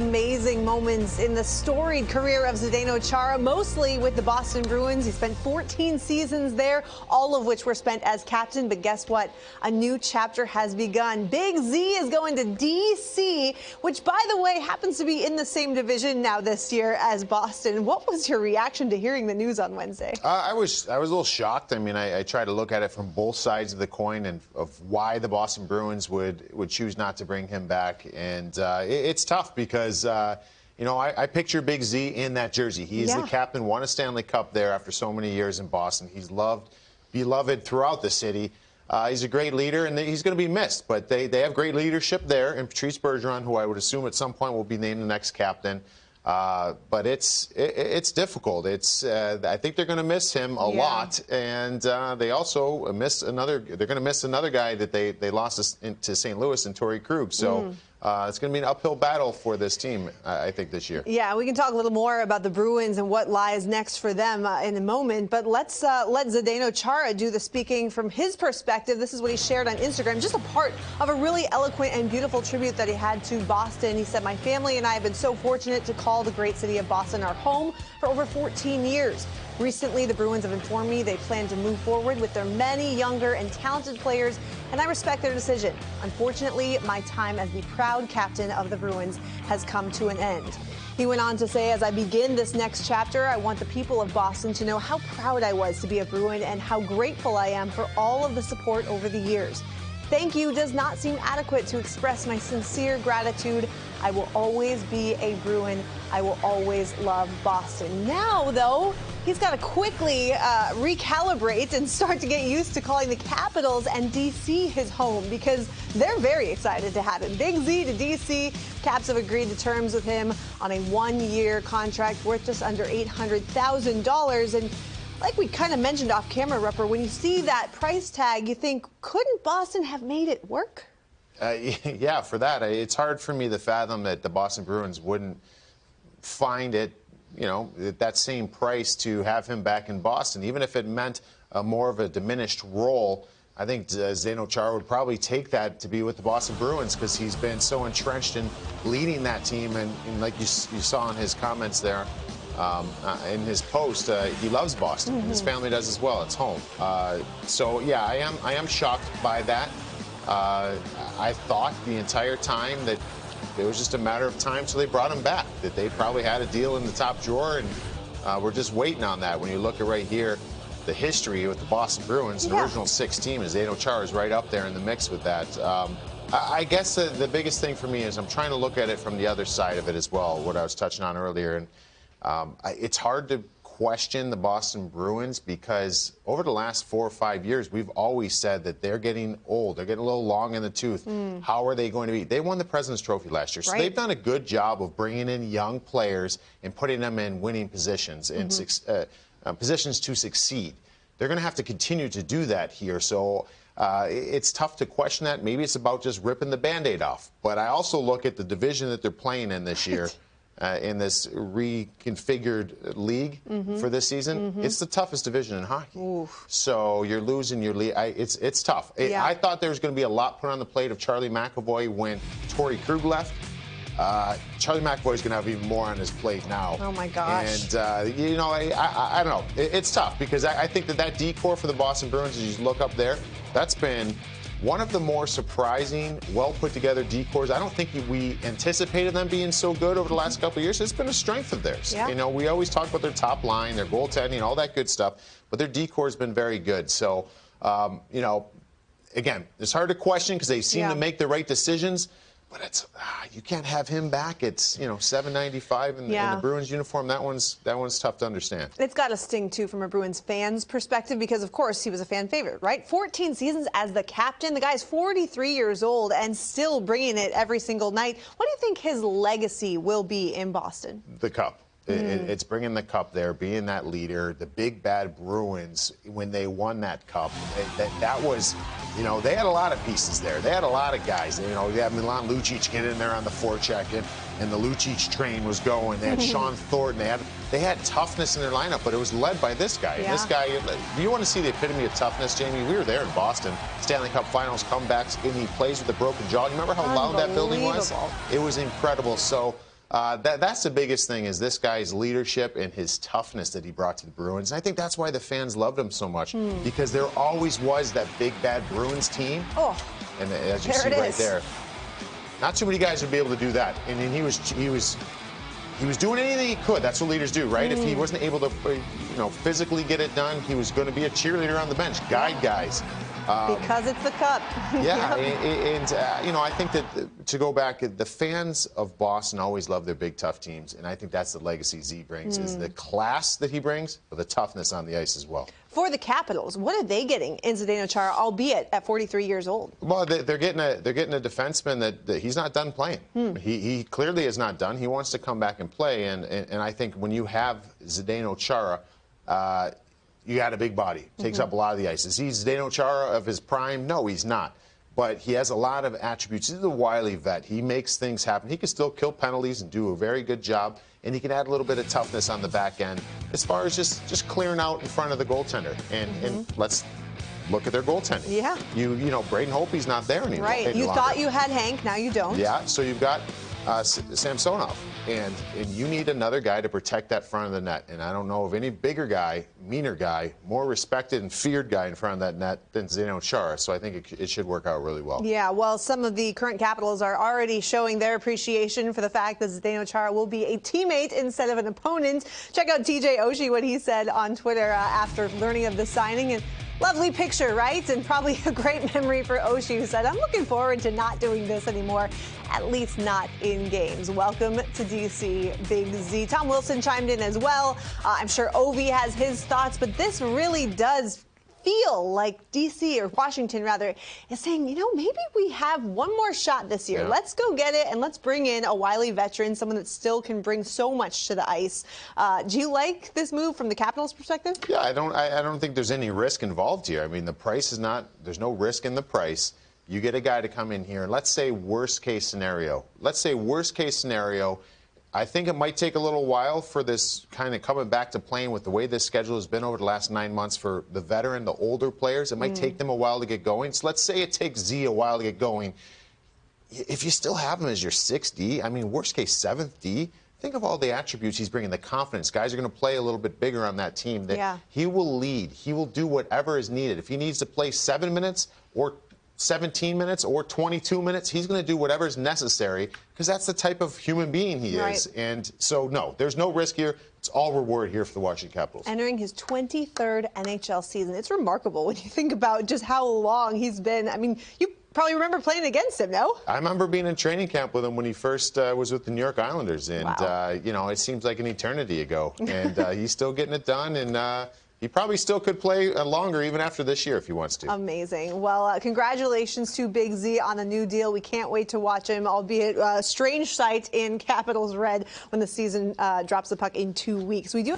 amazing moments in the storied career of Zdeno Chara, mostly with the Boston Bruins. He spent 14 seasons there, all of which were spent as captain. But guess what? A new chapter has begun. Big Z is going to D.C., which, by the way, happens to be in the same division now this year as Boston. What was your reaction to hearing the news on Wednesday? I was a little shocked. I mean, I try to look at it from both sides of the coin and of why the Boston Bruins would choose not to bring him back. And it's tough because, you know, I picture Big Z in that jersey. He is the captain, won a Stanley Cup there after so many years in Boston. He's beloved throughout the city. He's a great leader, and he's going to be missed. But they have great leadership there, and Patrice Bergeron, who I would assume at some point will be named the next captain. But it's difficult. I think they're going to miss him a lot, and they also miss another. They're going to miss another guy that they lost to St. Louis and Torrey Krug. So it's going to be an uphill battle for this team, I think, this year. Yeah, we can talk a little more about the Bruins and what lies next for them in a moment. But let's let Zdeno Chara do the speaking from his perspective. This is what he shared on Instagram, just a part of a really eloquent and beautiful tribute that he had to Boston. He said, "My family and I have been so fortunate to call the great city of Boston our home for over 14 years. Recently, the Bruins have informed me they plan to move forward with their many younger and talented players, and I respect their decision. Unfortunately, my time as the proud captain of the Bruins has come to an end." He went on to say, "As I begin this next chapter, I want the people of Boston to know how proud I was to be a Bruin and how grateful I am for all of the support over the years. Thank you does not seem adequate to express my sincere gratitude. I will always be a Bruin. I will always love Boston." Now, though, he's got to quickly recalibrate and start to get used to calling the Capitals and D.C. his home, because they're very excited to have him. Big Z to D.C. Caps have agreed to terms with him on a one-year contract worth just under $800,000. And like we kind of mentioned off camera, Rupper, when you see that price tag, you think, couldn't Boston have made it work? Yeah, for that. It's hard for me to fathom that the Boston Bruins wouldn't find it, you know, that same price to have him back in Boston, even if it meant more of a diminished role. I think Zdeno Chara would probably take that to be with the Boston Bruins because he's been so entrenched in leading that team. And like you saw in his comments there, in his post, he loves Boston. His family does as well. It's home. So, yeah, I am shocked by that. I thought the entire time that it was just a matter of time till they brought him back, that they probably had a deal in the top drawer, and we're just waiting on that. When you look at right here, the history with the Boston Bruins, the original 6 team, is Zdeno Chara is right up there in the mix with that. I guess the biggest thing for me is I'm trying to look at it from the other side of it as well, what I was touching on earlier. And it's hard to question the Boston Bruins because over the last 4 or 5 years, we've always said that they're getting old. They're getting a little long in the tooth. How are they going to be? They won the President's Trophy last year, so they've done a good job of bringing in young players and putting them in winning positions and positions to succeed. They're going to have to continue to do that here. So it's tough to question that. Maybe it's about just ripping the Band-Aid off. But I also look at the division that they're playing in this year. In this reconfigured league for this season, it's the toughest division in hockey. So you're losing your league. It's tough. I thought there was going to be a lot put on the plate of Charlie McAvoy when Torrey Krug left. Charlie McAvoy's going to have even more on his plate now. Oh, my gosh. And, you know, I don't know. It's tough because I think that decor for the Boston Bruins, as you look up there, that's been one of the more surprising, well-put-together decors. I don't think we anticipated them being so good over the last couple of years. It's been a strength of theirs. You know, we always talk about their top line, their goaltending, all that good stuff, but their decor has been very good. So, you know, again, it's hard to question because they seem to make the right decisions. But it's you can't have him back. It's, you know, $795 in the Bruins uniform. That one's tough to understand. It's got to sting too from a Bruins fan's perspective because, of course, he was a fan favorite, right? 14 seasons as the captain. The guy's 43 years old and still bringing it every single night. What do you think his legacy will be in Boston? The cup. It's bringing the cup there, being that leader. The big bad Bruins, when they won that cup, that was, you know, they had a lot of pieces there. They had a lot of guys. You know, they had Milan Lucic get in there on the forecheck, and the Lucic train was going. They had Sean Thornton. They had toughness in their lineup, but it was led by this guy. And this guy, do you want to see the epitome of toughness, Jamie? We were there in Boston, Stanley Cup Finals comebacks, and he plays with a broken jaw. You remember how loud that building was? It was incredible. So That's the biggest thing, is this guy's leadership and his toughness that he brought to the Bruins. And I think that's why the fans loved him so much, because there always was that big, bad Bruins team. Oh, and as you see right there, not too many guys would be able to do that. And he was doing anything he could. That's what leaders do, right? If he wasn't able to, physically get it done, he was going to be a cheerleader on the bench, guide guys. Because it's the cup. Yeah, and I think that to go back, the fans of Boston always love their big, tough teams, and I think that's the legacy Z brings, is the class that he brings, but the toughness on the ice as well. For the Capitals, what are they getting in Zdeno Chara, albeit at 43 years old? Well, they're getting a defenseman that he's not done playing. He clearly is not done. He wants to come back and play, and I think when you have Zdeno Chara, you got a big body. Takes up a lot of the ice. Is he Zdeno Chara of his prime? No, he's not. But he has a lot of attributes. He's a wily vet. He makes things happen. He can still kill penalties and do a very good job. And he can add a little bit of toughness on the back end as far as just clearing out in front of the goaltender. And let's look at their goaltending. Yeah. You know, Braden Holtby's not there anymore. Right. You thought you had Hank. Now you don't. Yeah. So you've got Samsonov, and you need another guy to protect that front of the net. And I don't know of any bigger guy, meaner guy, more respected and feared guy in front of that net than Zdeno Chara. So I think it should work out really well. Yeah, well, some of the current Capitals are already showing their appreciation for the fact that Zdeno Chara will be a teammate instead of an opponent. Check out TJ Oshie, what he said on Twitter after learning of the signing. And lovely picture, right? And probably a great memory for Oshie, who said, I'm looking forward to not doing this anymore, at least not in games. Welcome to D.C., Big Z. Tom Wilson chimed in as well. I'm sure Ovi has his thoughts, but this really does feel like D.C., or Washington rather, is saying, maybe we have one more shot this year. Yeah. Let's go get it, and let's bring in a wily veteran, someone that still can bring so much to the ice. Do you like this move from the Capitals' perspective? Yeah, I don't think there's any risk involved here. I mean, the price is not, there's no risk in the price. You get a guy to come in here, and let's say worst case scenario. I think it might take a little while for this kind of coming back to playing with the way this schedule has been over the last 9 months for the veteran, the older players. It might take them a while to get going. So let's say it takes Z a while to get going. If you still have him as your 6th D, I mean, worst case 7th D, think of all the attributes he's bringing, the confidence. Guys are going to play a little bit bigger on that team. He will lead. He will do whatever is needed. If he needs to play 7 minutes or 17 minutes or 22 minutes, he's going to do whatever is necessary, because that's the type of human being he is. And so, no, there's no risk here. It's all reward here for the Washington Capitals. Entering his 23rd NHL season. It's remarkable when you think about just how long he's been. I mean, you probably remember playing against him, no? I remember being in training camp with him when he first was with the New York Islanders. And, it seems like an eternity ago. And he's still getting it done. And he probably still could play longer even after this year if he wants to. Amazing. Well, congratulations to Big Z on the new deal. We can't wait to watch him, albeit a strange sight in Capitals red when the season drops the puck in 2 weeks. We do.